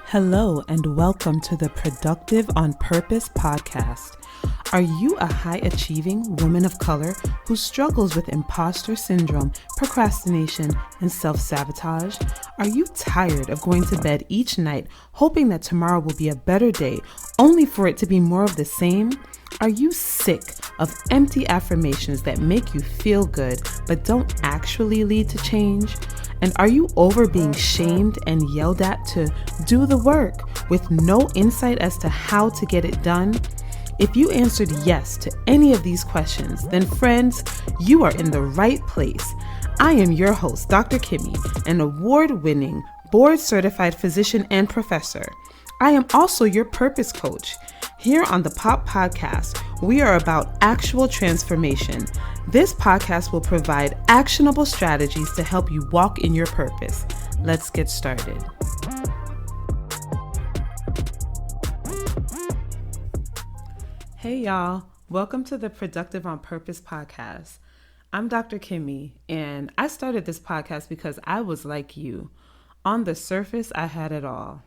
Hello and welcome to the Productive on Purpose podcast. Are you a high-achieving woman of color who struggles with imposter syndrome, procrastination, and self-sabotage? Are you tired of going to bed each night hoping that tomorrow will be a better day, only for it to be more of the same? Are you sick of empty affirmations that make you feel good but don't actually lead to change? And are you over being shamed and yelled at to do the work with no insight as to how to get it done? If you answered yes to any of these questions, then friends, you are in the right place. I am your host, Dr. Kimmy, an award-winning, board-certified physician and professor. I am also your purpose coach. Here on the POP Podcast, we are about actual transformation. This podcast will provide actionable strategies to help you walk in your purpose. Let's get started. Hey y'all, welcome to the Productive on Purpose podcast. I'm Dr. Kimmy, and I started this podcast because I was like you. On the surface, I had it all.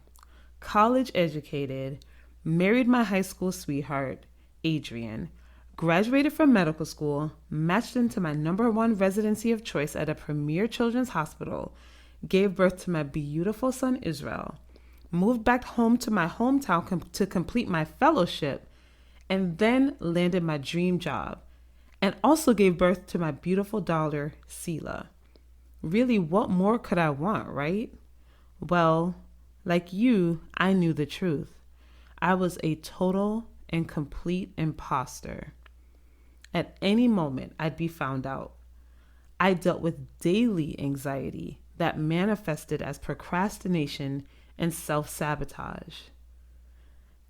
College educated, married my high school sweetheart, Adrian, graduated from medical school, matched into my #1 residency of choice at a premier children's hospital, gave birth to my beautiful son Israel, moved back home to my hometown to complete my fellowship, and then landed my dream job, and also gave birth to my beautiful daughter, Selah. Really, what more could I want, right? Well, like you, I knew the truth. I was a total and complete imposter. At any moment, I'd be found out. I dealt with daily anxiety that manifested as procrastination and self-sabotage.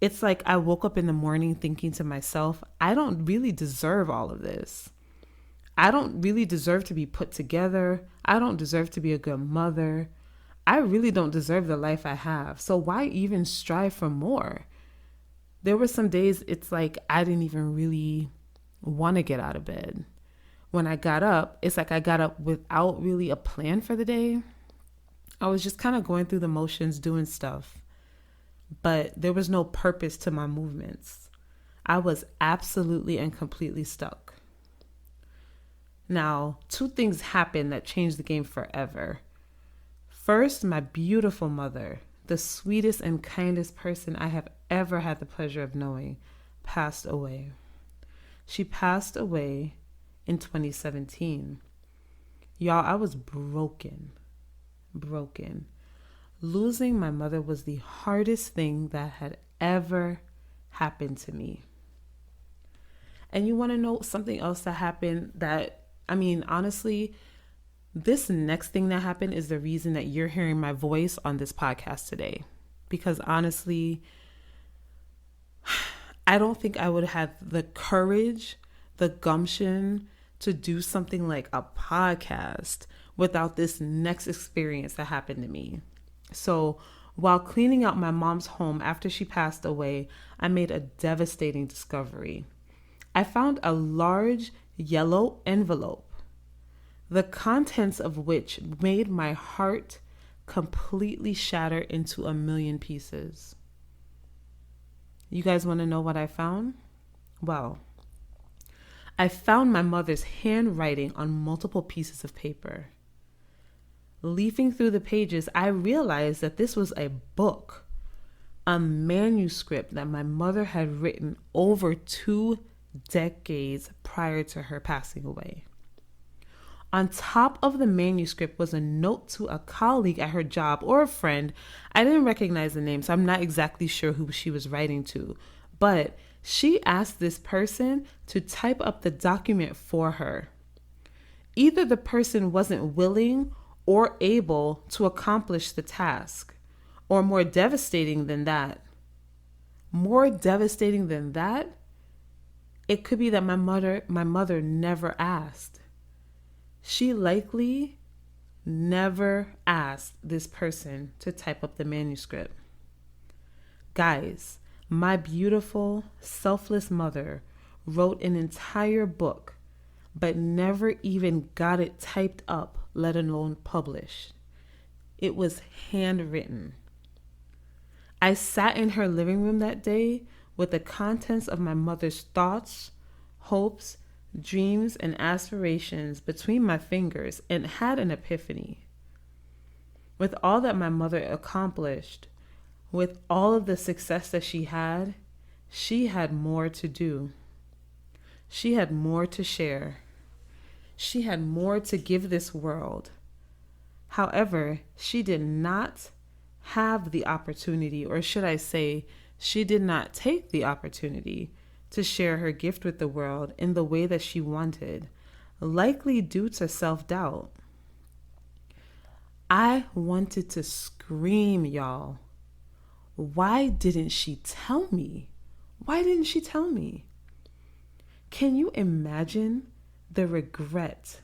It's like I woke up in the morning thinking to myself, I don't really deserve all of this. I don't really deserve to be put together. I don't deserve to be a good mother. I really don't deserve the life I have. So why even strive for more? There were some days it's like I didn't even really want to get out of bed. When I got up, it's like I got up without really a plan for the day. I was just kind of going through the motions, doing stuff. But there was no purpose to my movements. I was absolutely and completely stuck. Now, 2 things happened that changed the game forever. First, my beautiful mother, the sweetest and kindest person I have ever had the pleasure of knowing, passed away. She passed away in 2017. Y'all, I was broken. Losing my mother was the hardest thing that had ever happened to me. And you want to know something else that happened honestly, this next thing that happened is the reason that you're hearing my voice on this podcast today. Because honestly, I don't think I would have the courage, the gumption to do something like a podcast without this next experience that happened to me. So while cleaning out my mom's home after she passed away, I made a devastating discovery. I found a large yellow envelope, the contents of which made my heart completely shatter into a million pieces. You guys want to know what I found? Well, I found my mother's handwriting on multiple pieces of paper. Leafing through the pages, I realized that this was a book, a manuscript that my mother had written over 2 decades prior to her passing away. On top of the manuscript was a note to a colleague at her job or a friend. I didn't recognize the name, so I'm not exactly sure who she was writing to. But she asked this person to type up the document for her. Either the person wasn't willing or able to accomplish the task, or more devastating than that, it could be that my mother never asked. She likely never asked this person to type up the manuscript. Guys, my beautiful, selfless mother wrote an entire book but never even got it typed up, let alone published. It was handwritten. I sat in her living room that day with the contents of my mother's thoughts, hopes, dreams, and aspirations between my fingers and had an epiphany. With all that my mother accomplished, with all of the success that she had more to do. She had more to share. She had more to give this world. However, she did not have the opportunity, or should I say, she did not take the opportunity to share her gift with the world in the way that she wanted, likely due to self-doubt. I wanted to scream, y'all. Why didn't she tell me? Why didn't she tell me? Can you imagine the regret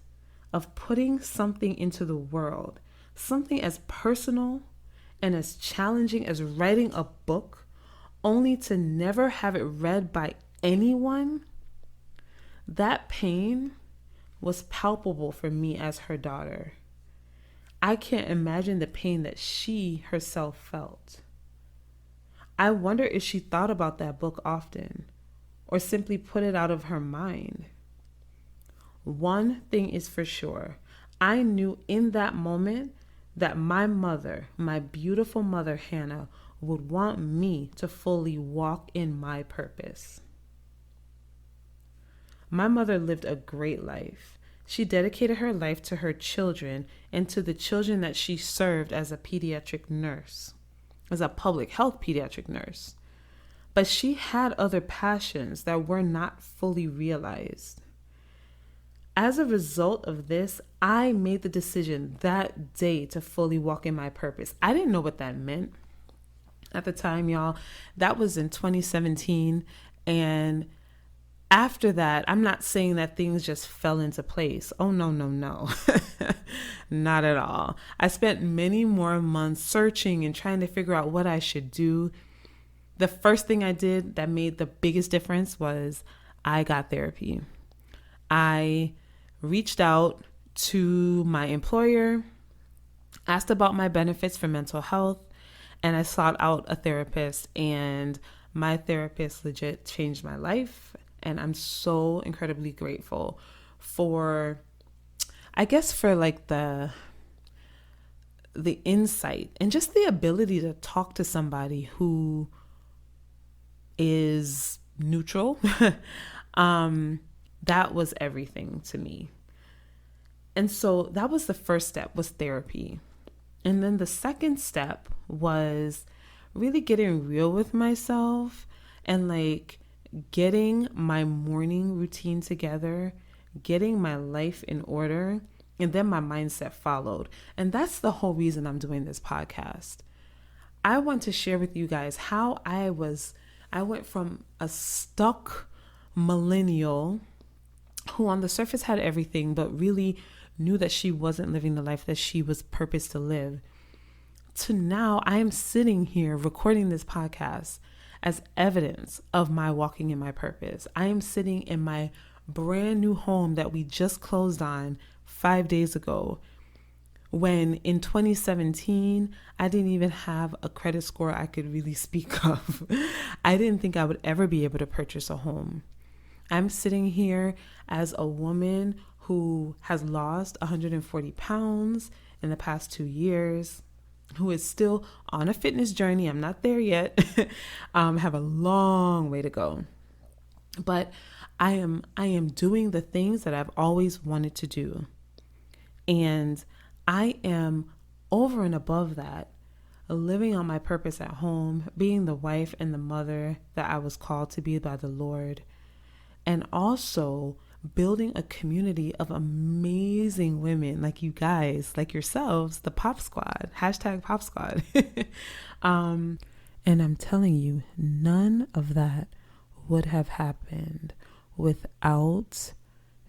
of putting something into the world, something as personal and as challenging as writing a book, only to never have it read by anyone? That pain was palpable for me as her daughter. I can't imagine the pain that she herself felt. I wonder if she thought about that book often, or simply put it out of her mind. One thing is for sure. I knew in that moment that my mother, my beautiful mother, Hannah, would want me to fully walk in my purpose. My mother lived a great life. She dedicated her life to her children and to the children that she served as a pediatric nurse, as a public health pediatric nurse. But she had other passions that were not fully realized. As a result of this, I made the decision that day to fully walk in my purpose. I didn't know what that meant at the time, y'all. That was in 2017. And after that, I'm not saying that things just fell into place. Oh, no. Not at all. I spent many more months searching and trying to figure out what I should do. The first thing I did that made the biggest difference was I got therapy. I reached out to my employer, asked about my benefits for mental health, and I sought out a therapist, and my therapist legit changed my life. And I'm so incredibly grateful for, I guess, for like the insight and just the ability to talk to somebody who is neutral. That was everything to me. And so that was the first step, was therapy. And then the second step was really getting real with myself and like getting my morning routine together, getting my life in order, and then my mindset followed. And that's the whole reason I'm doing this podcast. I want to share with you guys how I went from a stuck millennial who on the surface had everything, but really knew that she wasn't living the life that she was purposed to live, to now I am sitting here recording this podcast as evidence of my walking in my purpose. I am sitting in my brand new home that we just closed on 5 days ago, when in 2017, I didn't even have a credit score I could really speak of. I didn't think I would ever be able to purchase a home. I'm sitting here as a woman who has lost 140 pounds in the past 2 years, who is still on a fitness journey. I'm not there yet. Have a long way to go. But I am doing the things that I've always wanted to do. And I am over and above that, living on my purpose at home, being the wife and the mother that I was called to be by the Lord, and also building a community of amazing women like you guys, like yourselves, the Pop Squad, #Pop Squad. And I'm telling you, none of that would have happened without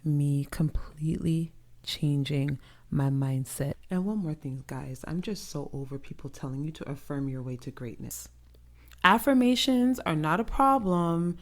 me completely changing my mindset. And one more thing, guys, I'm just so over people telling you to affirm your way to greatness. Affirmations are not a problem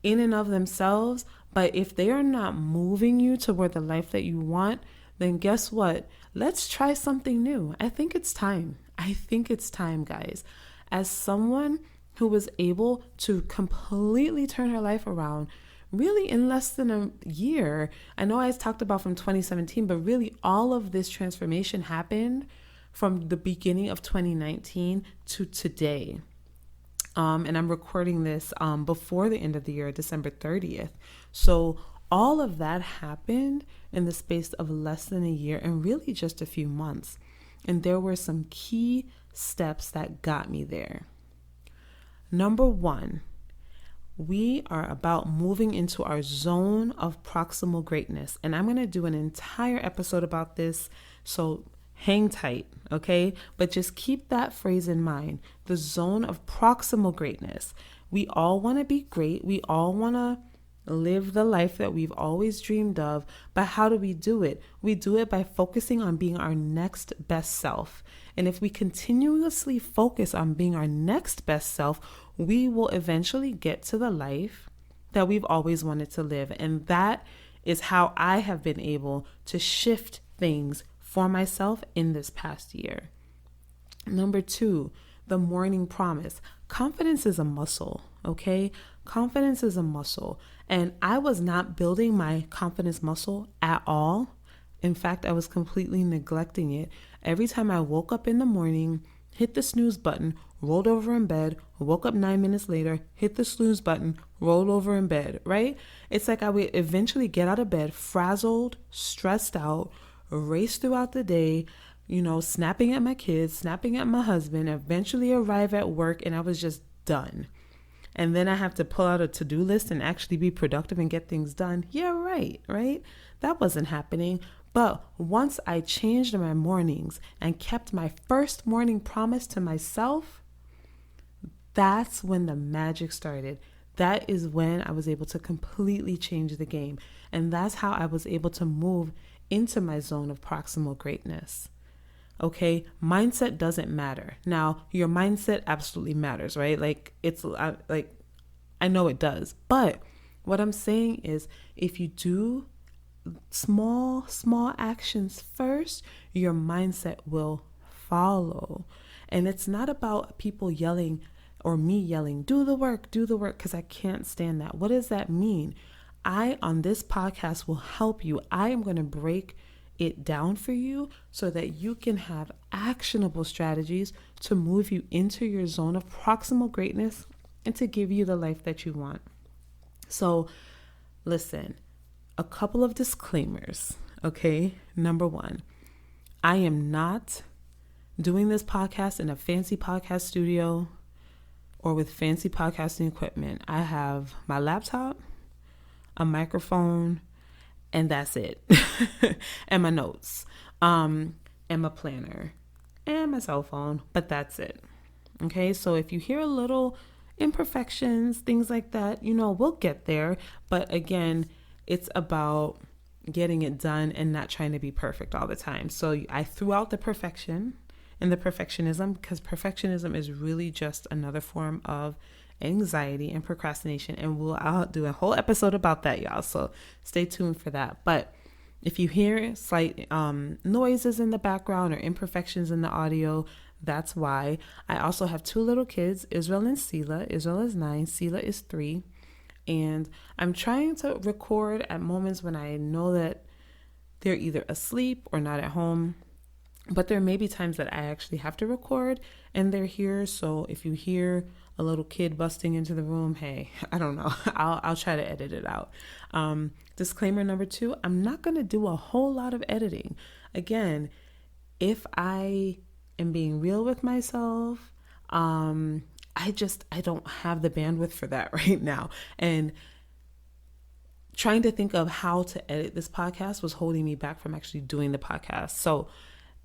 in and of themselves, but if they are not moving you toward the life that you want, then guess what? Let's try something new. I think it's time. I think it's time, guys. As someone who was able to completely turn her life around really in less than a year, I know I talked about from 2017, but really all of this transformation happened from the beginning of 2019 to today. And I'm recording this before the end of the year, December 30th. So all of that happened in the space of less than a year and really just a few months. And there were some key steps that got me there. Number one, we are about moving into our zone of proximal greatness. And I'm going to do an entire episode about this. So hang tight, okay? But just keep that phrase in mind, the zone of proximal greatness. We all want to be great. We all want to live the life that we've always dreamed of. But how do we do it? We do it by focusing on being our next best self. And if we continuously focus on being our next best self, we will eventually get to the life that we've always wanted to live. And that is how I have been able to shift things for myself in this past year. Number two, the morning promise. Confidence is a muscle, okay? Confidence is a muscle. And I was not building my confidence muscle at all. In fact, I was completely neglecting it. Every time I woke up in the morning, hit the snooze button, rolled over in bed, woke up 9 minutes later, hit the snooze button, rolled over in bed, right? It's like I would eventually get out of bed frazzled, stressed out, race throughout the day, snapping at my kids, snapping at my husband, eventually arrive at work, and I was just done. And then I have to pull out a to-do list and actually be productive and get things done. Yeah, right? That wasn't happening. But once I changed my mornings and kept my first morning promise to myself, that's when the magic started. That is when I was able to completely change the game. And that's how I was able to move into my zone of proximal greatness. Okay, mindset doesn't matter. Now, your mindset absolutely matters, right? I know it does. But what I'm saying is, if you do small actions first, your mindset will follow. And it's not about people yelling or me yelling, do the work, because I can't stand that. What does that mean? I, on this podcast, will help you. I am going to break it down for you so that you can have actionable strategies to move you into your zone of proximal greatness and to give you the life that you want. So listen, a couple of disclaimers, okay? Number one, I am not doing this podcast in a fancy podcast studio or with fancy podcasting equipment. I have my laptop, a microphone, and that's it. And my notes, and my planner, and my cell phone, but that's it. Okay, so if you hear a little imperfections, things like that, we'll get there. But again, it's about getting it done and not trying to be perfect all the time. So I threw out the perfection and the perfectionism, because perfectionism is really just another form of anxiety and procrastination. And I'll do a whole episode about that, y'all. So stay tuned for that. But if you hear slight noises in the background or imperfections in the audio, that's why. I also have 2 little kids, Israel and Selah. Israel is 9, Selah is 3. And I'm trying to record at moments when I know that they're either asleep or not at home. But there may be times that I actually have to record and they're here. So if you hear a little kid busting into the room, hey, I don't know. I'll try to edit it out. Disclaimer number 2, I'm not going to do a whole lot of editing. Again, if I am being real with myself, I don't have the bandwidth for that right now. And trying to think of how to edit this podcast was holding me back from actually doing the podcast. So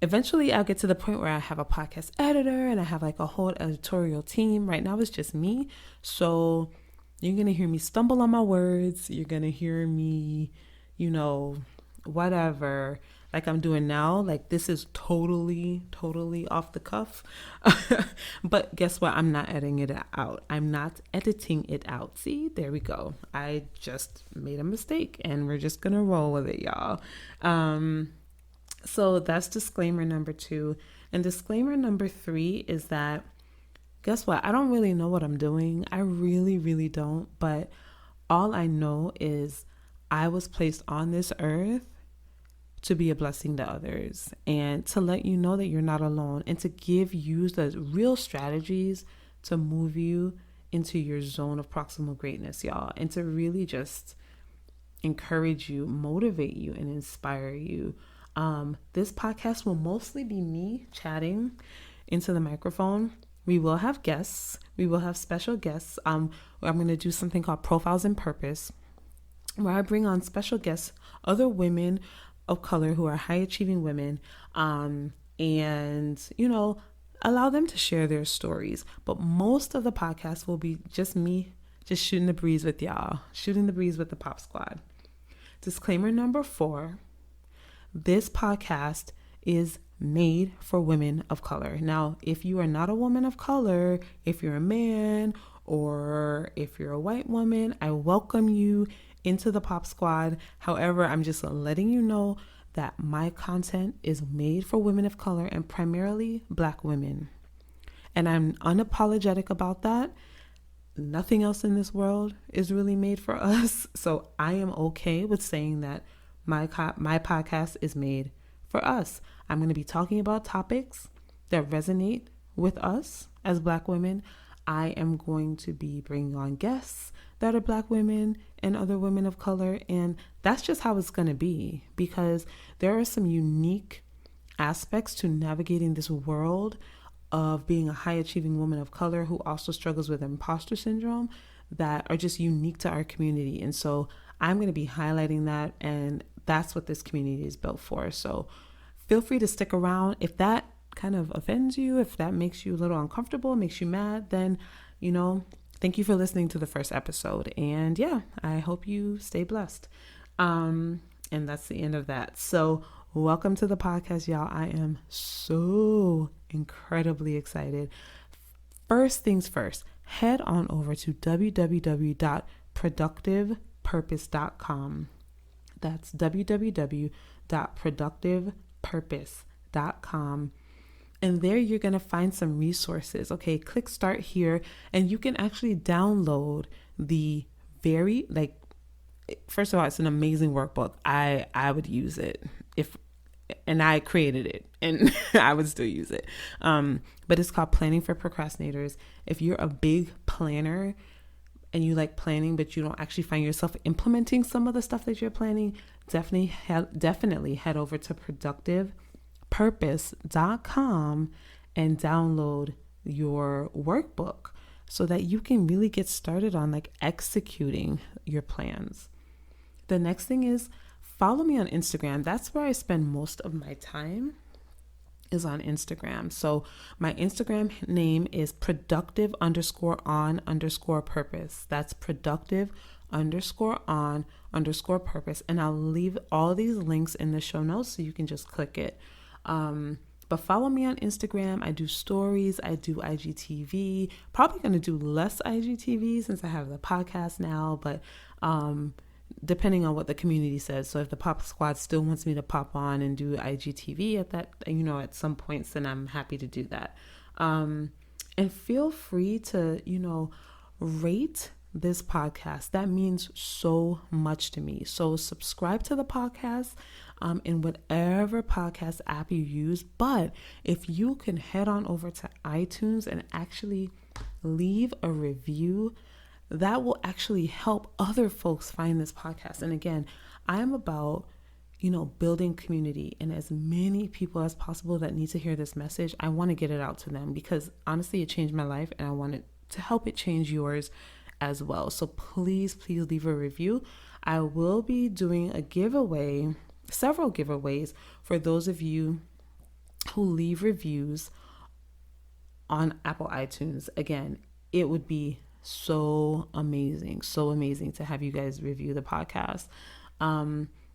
eventually I'll get to the point where I have a podcast editor and I have like a whole editorial team. Right now it's just me. So you're going to hear me stumble on my words. You're going to hear me, whatever. like I'm doing now. Like this is totally, totally off the cuff. But guess what? I'm not editing it out. I'm not editing it out. See, there we go. I just made a mistake and we're just going to roll with it, y'all. So that's disclaimer number 2. And disclaimer number 3 is that, guess what? I don't really know what I'm doing. I really, really don't. But all I know is I was placed on this earth to be a blessing to others and to let you know that you're not alone and to give you the real strategies to move you into your zone of proximal greatness, y'all, and to really just encourage you, motivate you, and inspire you. This podcast will mostly be me chatting into the microphone. We will have guests. We will have special guests. I'm going to do something called Profiles in Purpose, where I bring on special guests, other women of color who are high achieving women, and, allow them to share their stories. But most of the podcast will be just me, just shooting the breeze with y'all, shooting the breeze with the Pop Squad. Disclaimer number 4, this podcast is made for women of color. Now, if you are not a woman of color, if you're a man, or if you're a white woman, I welcome you into the Pop Squad. However, I'm just letting you know that my content is made for women of color and primarily Black women. And I'm unapologetic about that. Nothing else in this world is really made for us. So I am okay with saying that my podcast is made for us. I'm going to be talking about topics that resonate with us as Black women. I am going to be bringing on guests that are Black women and other women of color. And that's just how it's going to be, because there are some unique aspects to navigating this world of being a high achieving woman of color who also struggles with imposter syndrome that are just unique to our community. And so I'm going to be highlighting that. And that's what this community is built for. So feel free to stick around. If that kind of offends you, if that makes you a little uncomfortable, makes you mad, then, thank you for listening to the first episode. And yeah, I hope you stay blessed. And that's the end of that. So welcome to the podcast, y'all. I am so incredibly excited. First things first, head on over to www.productivepurpose.com. That's www.productivepurpose.com. And there you're going to find some resources. Okay, click start here and you can actually download the first of all, it's an amazing workbook. I would use it and I created it and I would still use it. But it's called Planning for Procrastinators. If you're a big planner and you like planning, but you don't actually find yourself implementing some of the stuff that you're planning, definitely head over to productivepurpose.com and download your workbook so that you can really get started on executing your plans. The next thing is follow me on Instagram. That's where I spend most of my time, is on Instagram. So my Instagram name is productive_on_purpose. That's productive_on_purpose. And I'll leave all these links in the show notes so you can just click it. But follow me on Instagram. I do stories. I do IGTV. Probably going to do less IGTV since I have the podcast now, but depending on what the community says. So if the Pop Squad still wants me to pop on and do IGTV at some points, then I'm happy to do that. And feel free to, rate this podcast. That means so much to me. So subscribe to the podcast in whatever podcast app you use. But if you can head on over to iTunes and actually leave a review, that will actually help other folks find this podcast. And again, I am about, building community, and as many people as possible that need to hear this message, I want to get it out to them because honestly, it changed my life and I want it to help it change yours as well. So please leave a review. I will be doing a giveaway, several giveaways for those of you who leave reviews on Apple iTunes. Again, it would be so amazing to have you guys review the podcast.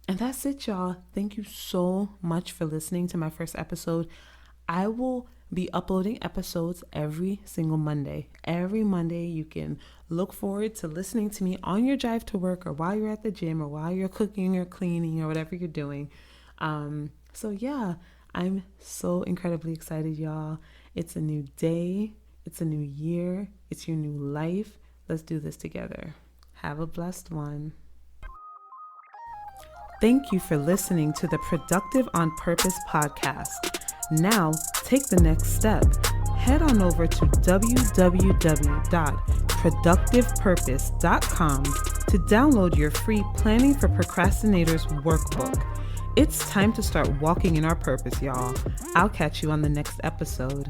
And that's it, y'all. Thank you so much for listening to my first episode. I will be uploading episodes every single Monday. Every Monday, you can look forward to listening to me on your drive to work, or while you're at the gym, or while you're cooking or cleaning or whatever you're doing. So yeah, I'm so incredibly excited, y'all. It's a new day. It's a new year. It's your new life. Let's do this together. Have a blessed one. Thank you for listening to the Productive on Purpose podcast. Now, take the next step. Head on over to www.productivepurpose.com to download your free Planning for Procrastinators workbook. It's time to start walking in our purpose, y'all. I'll catch you on the next episode.